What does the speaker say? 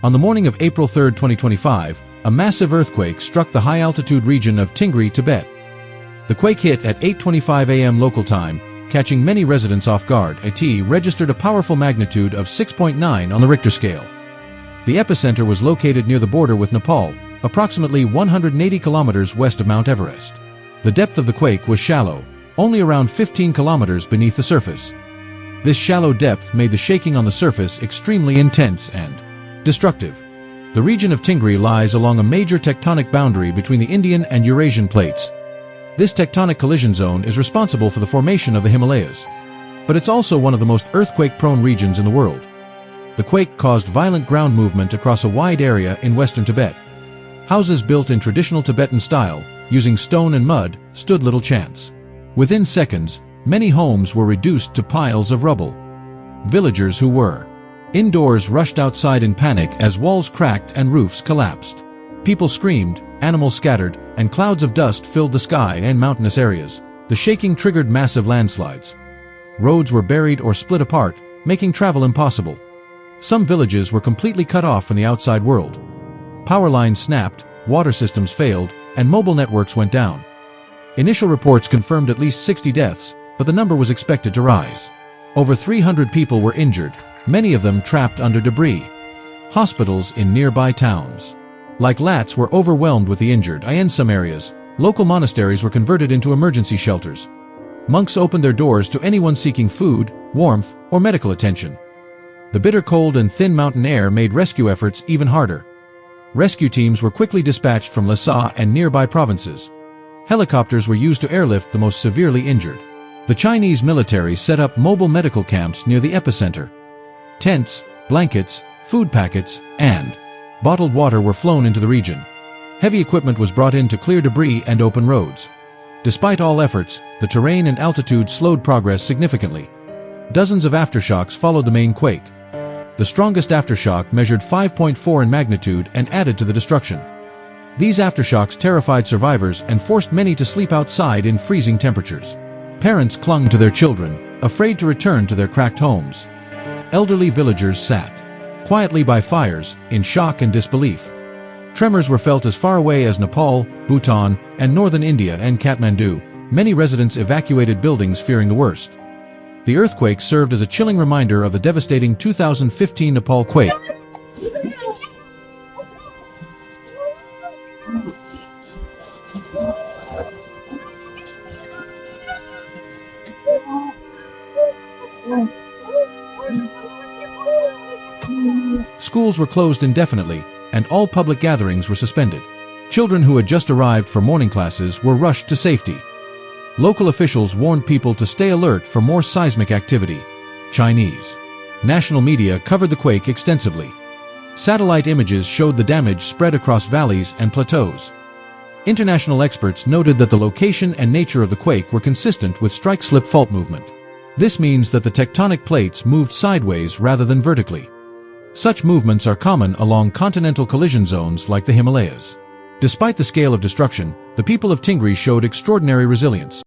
On the morning of April 3, 2025, a massive earthquake struck the high-altitude region of Tingri, Tibet. The quake hit at 8:25 a.m. local time, catching many residents off guard. It registered a powerful magnitude of 6.9 on the Richter scale. The epicenter was located near the border with Nepal, approximately 180 kilometers west of Mount Everest. The depth of the quake was shallow, only around 15 kilometers beneath the surface. This shallow depth made the shaking on the surface extremely intense and destructive. The region of Tingri lies along a major tectonic boundary between the Indian and Eurasian plates. This tectonic collision zone is responsible for the formation of the Himalayas. But it's also one of the most earthquake-prone regions in the world. The quake caused violent ground movement across a wide area in western Tibet. Houses built in traditional Tibetan style, using stone and mud, stood little chance. Within seconds, many homes were reduced to piles of rubble. Villagers who were indoors rushed outside in panic as walls cracked and roofs collapsed. People screamed, animals scattered, and clouds of dust filled the sky and mountainous areas. The shaking triggered massive landslides. Roads were buried or split apart, making travel impossible. Some villages were completely cut off from the outside world. Power lines snapped, water systems failed, and mobile networks went down. Initial reports confirmed at least 60 deaths, but the number was expected to rise. Over 300 people were injured, many of them trapped under debris. Hospitals in nearby towns, like Lats, were overwhelmed with the injured. In some areas, local monasteries were converted into emergency shelters. Monks opened their doors to anyone seeking food, warmth, or medical attention. The bitter cold and thin mountain air made rescue efforts even harder. Rescue teams were quickly dispatched from Lhasa and nearby provinces. Helicopters were used to airlift the most severely injured. The Chinese military set up mobile medical camps near the epicenter. Tents, blankets, food packets, and bottled water were flown into the region. Heavy equipment was brought in to clear debris and open roads. Despite all efforts, the terrain and altitude slowed progress significantly. Dozens of aftershocks followed the main quake. The strongest aftershock measured 5.4 in magnitude and added to the destruction. These aftershocks terrified survivors and forced many to sleep outside in freezing temperatures. Parents clung to their children, afraid to return to their cracked homes. Elderly villagers sat quietly by fires, in shock and disbelief. Tremors were felt as far away as Nepal, Bhutan, and northern India and Kathmandu. Many residents evacuated buildings fearing the worst. The earthquake served as a chilling reminder of the devastating 2015 Nepal quake. Schools were closed indefinitely, and all public gatherings were suspended. Children who had just arrived for morning classes were rushed to safety. Local officials warned people to stay alert for more seismic activity. Chinese national media covered the quake extensively. Satellite images showed the damage spread across valleys and plateaus. International experts noted that the location and nature of the quake were consistent with strike-slip fault movement. This means that the tectonic plates moved sideways rather than vertically. Such movements are common along continental collision zones like the Himalayas. Despite the scale of destruction, the people of Tingri showed extraordinary resilience.